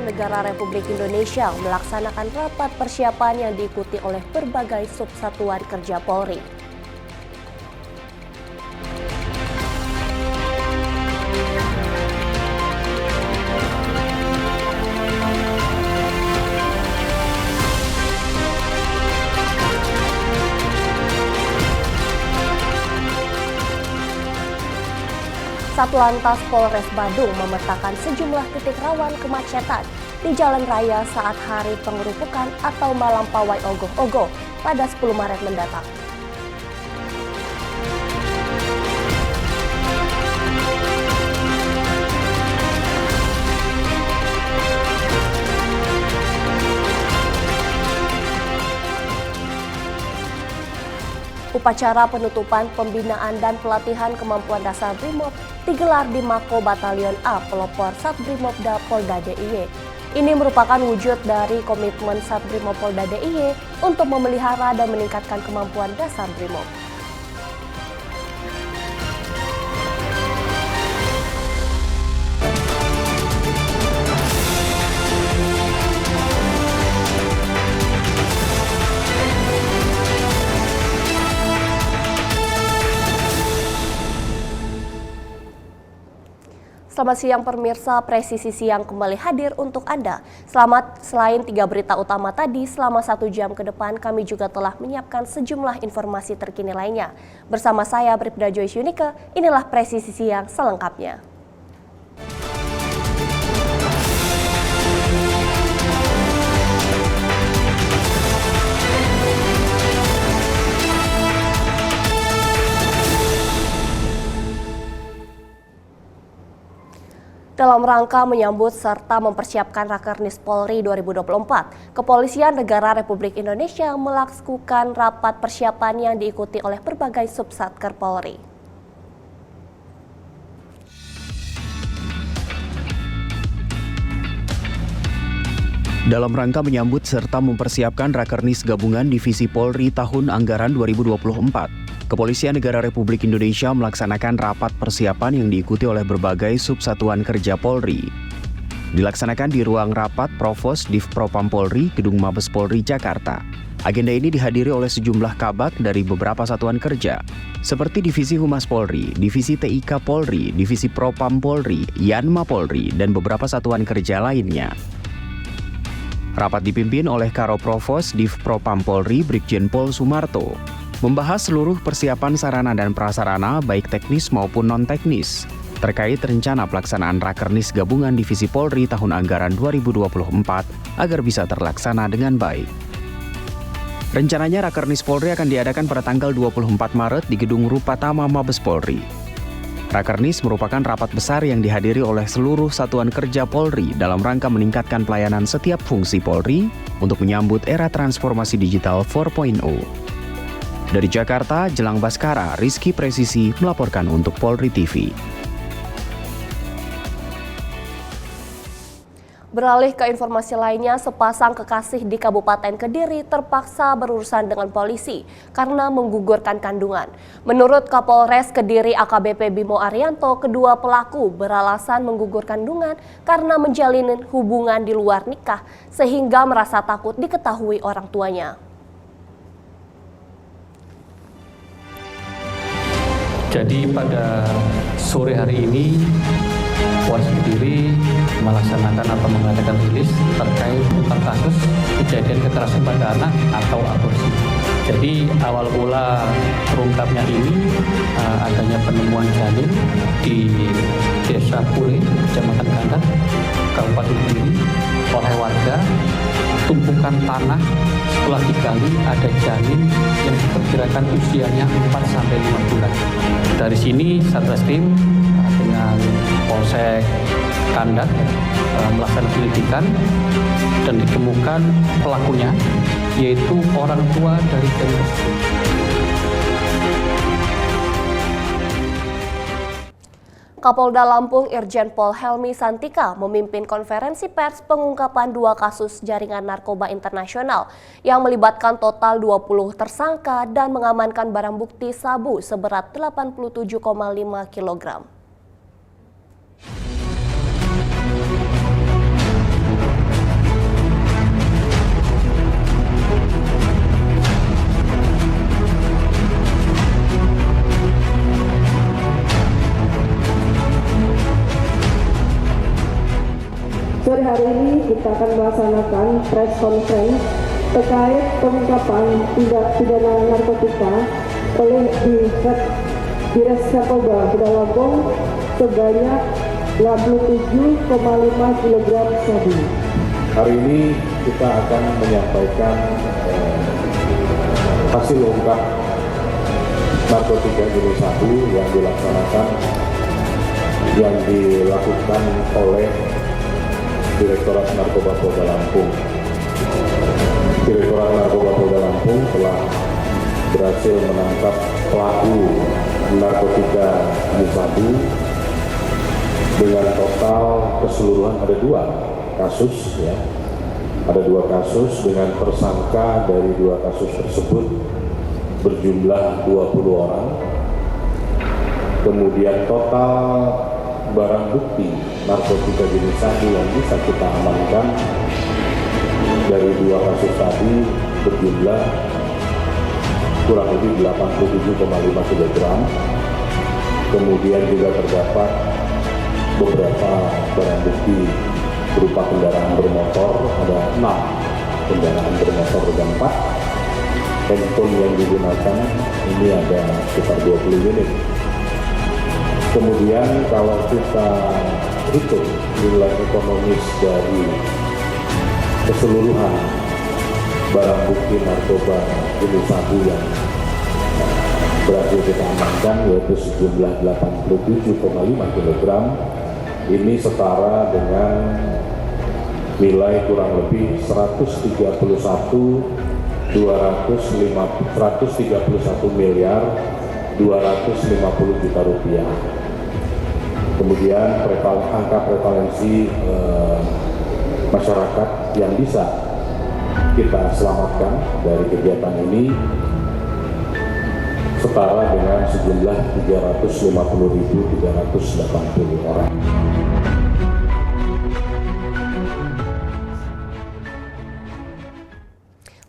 Negara Republik Indonesia melaksanakan rapat persiapan yang diikuti oleh berbagai subsatuan kerja Polri. Satlantas Polres Badung memetakan sejumlah titik rawan kemacetan di jalan raya saat hari pengerupukan atau malam pawai ogoh-ogoh pada 10 Maret mendatang. Upacara penutupan pembinaan dan pelatihan kemampuan dasar Brimob digelar di Mako Batalion A Pelopor Satbrimobda Polda DIY. Ini merupakan wujud dari komitmen Satbrimob Polda DIY untuk memelihara dan meningkatkan kemampuan dasar Brimob. Selamat siang pemirsa, Presisi Siang kembali hadir untuk Anda. Selain 3 berita utama tadi, selama 1 jam ke depan kami juga telah menyiapkan sejumlah informasi terkini lainnya. Bersama saya Bribda Joyce Yunike, inilah Presisi Siang selengkapnya. Dalam rangka menyambut serta mempersiapkan Rakernis Polri 2024, Kepolisian Negara Republik Indonesia melakukan rapat persiapan yang diikuti oleh berbagai subsatker Polri. Dalam rangka menyambut serta mempersiapkan Rakernis Gabungan Divisi Polri tahun anggaran 2024, Kepolisian Negara Republik Indonesia melaksanakan rapat persiapan yang diikuti oleh berbagai subsatuan kerja Polri. Dilaksanakan di ruang rapat Provos Div Propam Polri, Gedung Mabes Polri, Jakarta. Agenda ini dihadiri oleh sejumlah kabag dari beberapa satuan kerja, seperti Divisi Humas Polri, Divisi TIK Polri, Divisi Propam Polri, Yanma Polri, dan beberapa satuan kerja lainnya. Rapat dipimpin oleh Karo Provos Div Propam Polri, Brigjen Pol Sumarto, membahas seluruh persiapan sarana dan prasarana baik teknis maupun non-teknis terkait rencana pelaksanaan Rakernis Gabungan Divisi Polri tahun anggaran 2024 agar bisa terlaksana dengan baik. Rencananya Rakernis Polri akan diadakan pada tanggal 24 Maret di Gedung Rupatama Mabes Polri. Rakernis merupakan rapat besar yang dihadiri oleh seluruh satuan kerja Polri dalam rangka meningkatkan pelayanan setiap fungsi Polri untuk menyambut era transformasi digital 4.0. Dari Jakarta, Jelang Baskara, Rizky Presisi melaporkan untuk Polri TV. Beralih ke informasi lainnya, sepasang kekasih di Kabupaten Kediri terpaksa berurusan dengan polisi karena menggugurkan kandungan. Menurut Kapolres Kediri AKBP Bimo Arianto, kedua pelaku beralasan menggugur kandungan karena menjalin hubungan di luar nikah sehingga merasa takut diketahui orang tuanya. Jadi pada sore hari ini Polres Kediri melaksanakan atau mengadakan rilis terkait tentang kasus kejadian kekerasan pada anak atau aborsi. Jadi awal mula terungkapnya ini adanya penemuan janin di Desa Pule, Kecamatan Gandar, Kabupaten Kediri oleh warga. Tumpukan tanah setelah digali ada janin yang diperkirakan usianya 4-5 bulan. Dari sini Satreskrim dengan Polsek Kandar melaksanakan penyelidikan dan ditemukan pelakunya, yaitu orang tua dari janin tersebut. Kapolda Lampung Irjen Pol Helmi Santika memimpin konferensi pers pengungkapan 2 kasus jaringan narkoba internasional yang melibatkan total 20 tersangka dan mengamankan barang bukti sabu seberat 87,5 kg. kita akan melaksanakan press conference terkait pengungkapan tindak pidana narkotika oleh Dirres Narkoba Polda Lampung sebanyak 67,5 kg sabu. Hari ini kita akan menyampaikan hasil ungkap narkotika jenis sabu yang dilakukan oleh Direktorat Narkoba Polda Lampung. Direktorat Narkoba Polda Lampung telah berhasil menangkap pelaku narkotika jenis sabu dengan total keseluruhan ada 2 kasus ya. Ada 2 kasus dengan tersangka dari 2 kasus tersebut berjumlah 20 orang. Kemudian total barang bukti narkotika jenis sabu yang bisa kita amankan dari 2 kasus tadi berjumlah kurang lebih 87,5 kg. Kemudian juga terdapat beberapa barang bukti berupa kendaraan bermotor, ada 6 kendaraan bermotor roda 4. Handphone yang digunakan ini ada sekitar 20 unit. Kemudian kalau kita hitung nilai ekonomis dari keseluruhan barang bukti narkoba jenis sabu yang berhasil kita amankan yaitu sejumlah 87,5 kg, ini setara dengan nilai kurang lebih 131 miliar 250 juta rupiah. Kemudian angka prevalensi masyarakat yang bisa kita selamatkan dari kegiatan ini setara dengan sejumlah 350.380 orang.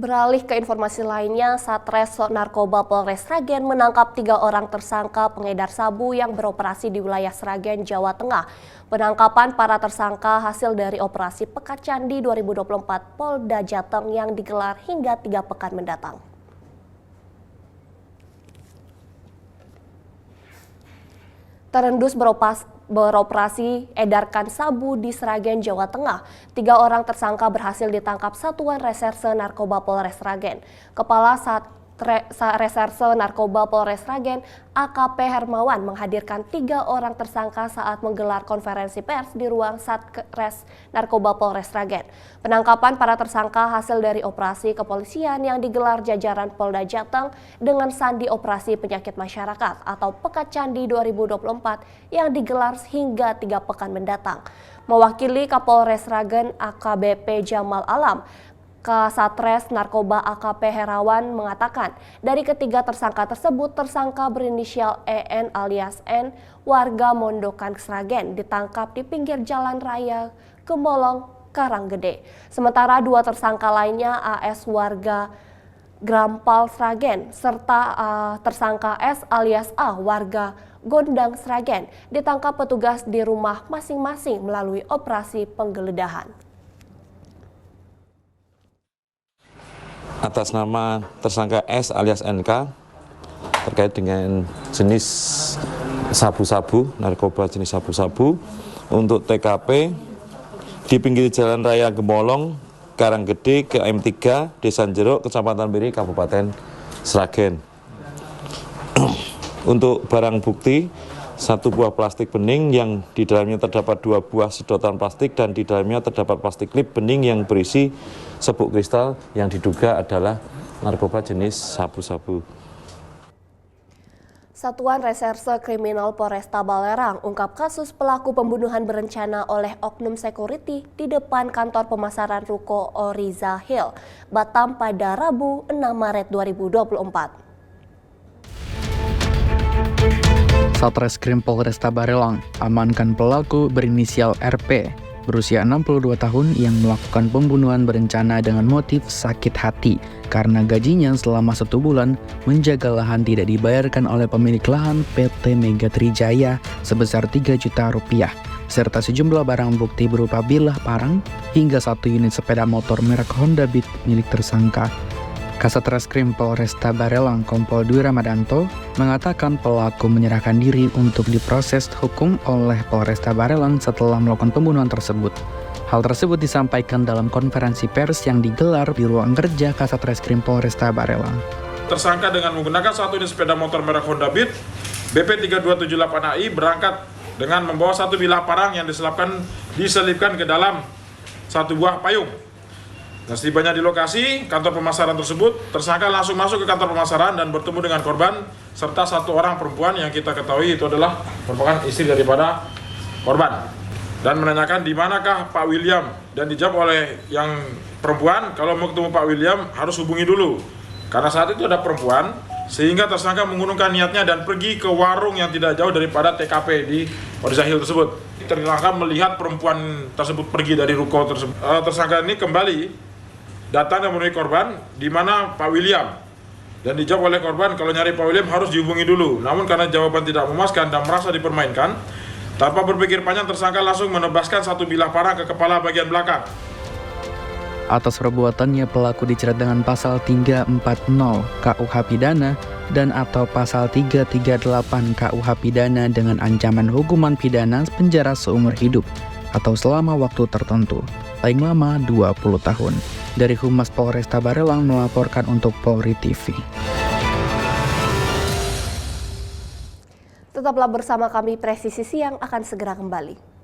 Beralih ke informasi lainnya, Satres Narkoba Polres Sragen menangkap 3 orang tersangka pengedar sabu yang beroperasi di wilayah Sragen, Jawa Tengah. Penangkapan para tersangka hasil dari operasi Pekat Candi 2024 Polda Jateng yang digelar hingga 3 pekan mendatang. Terendus beroperasi edarkan sabu di Sragen, Jawa Tengah. 3 orang tersangka berhasil ditangkap Satuan Reserse Narkoba Polres Sragen. Kepala Reserse Narkoba Polres Sragen, AKP Hermawan, menghadirkan 3 orang tersangka saat menggelar konferensi pers di ruang Satres Narkoba Polres Sragen. Penangkapan para tersangka hasil dari operasi kepolisian yang digelar jajaran Polda Jateng dengan sandi operasi penyakit masyarakat atau Pekat Candi 2024 yang digelar hingga 3 pekan mendatang. Mewakili Kapolres Sragen AKBP Jamal Alam, Kasatres Narkoba AKP Herawan mengatakan dari ketiga tersangka tersebut, tersangka berinisial EN alias N, warga Mondokan Sragen, ditangkap di pinggir jalan raya Gemolong, Karanggede. Sementara 2 tersangka lainnya AS warga Grampal Sragen serta tersangka S alias A warga Gondang Sragen ditangkap petugas di rumah masing-masing melalui operasi penggeledahan. Atas nama tersangka S alias NK terkait dengan jenis sabu-sabu, narkoba jenis sabu-sabu untuk TKP di pinggir jalan raya Gemolong, Karanggede ke M3, Desa Jeruk, Kecamatan Piri, Kabupaten Sragen. Untuk barang bukti, 1 buah plastik bening yang di dalamnya terdapat 2 buah sedotan plastik dan di dalamnya terdapat plastik klip bening yang berisi sebuk kristal yang diduga adalah narkoba jenis sabu-sabu. Satuan Reserse Kriminal Polresta Balerang ungkap kasus pelaku pembunuhan berencana oleh oknum security di depan kantor pemasaran ruko Oriza Hill, Batam pada Rabu 6 Maret 2024. Satreskrim Polresta Barelang amankan pelaku berinisial RP berusia 62 tahun yang melakukan pembunuhan berencana dengan motif sakit hati karena gajinya selama 1 bulan menjaga lahan tidak dibayarkan oleh pemilik lahan PT Mega Trijaya sebesar 3 juta rupiah. serta sejumlah barang bukti berupa bilah parang hingga 1 unit sepeda motor merek Honda Beat milik tersangka. Kasat Reskrim Polresta Barelang Kompol Dwi Ramadanto mengatakan pelaku menyerahkan diri untuk diproses hukum oleh Polresta Barelang setelah melakukan pembunuhan tersebut. Hal tersebut disampaikan dalam konferensi pers yang digelar di ruang kerja Kasat Reskrim Polresta Barelang. Tersangka dengan menggunakan 1 unit sepeda motor merek Honda Beat BP 3278AI berangkat dengan membawa 1 bilah parang yang diselipkan ke dalam 1 buah payung. Dan setibanya di lokasi kantor pemasaran tersebut, tersangka langsung masuk ke kantor pemasaran dan bertemu dengan korban serta 1 orang perempuan yang kita ketahui itu adalah merupakan istri daripada korban. Dan menanyakan di manakah Pak William, dan dijawab oleh yang perempuan kalau mau ketemu Pak William harus hubungi dulu. Karena saat itu ada perempuan, sehingga tersangka mengurungkan niatnya dan pergi ke warung yang tidak jauh daripada TKP di Porizahil tersebut. Tersangka melihat perempuan tersebut pergi dari ruko tersebut. Tersangka ini kembali datang dan menemui korban di mana Pak William, dan dijawab oleh korban kalau nyari Pak William harus dihubungi dulu. Namun karena jawaban tidak memuaskan dan merasa dipermainkan, tanpa berpikir panjang tersangka langsung menebaskan 1 bilah parang ke kepala bagian belakang. Atas perbuatannya pelaku dijerat dengan pasal 340 KUH Pidana dan atau pasal 338 KUH Pidana dengan ancaman hukuman pidana penjara seumur hidup atau selama waktu tertentu, paling lama 20 tahun. Dari Humas Polresta Barelang melaporkan untuk Polri TV. Tetaplah bersama kami, Presisi Siang akan segera kembali.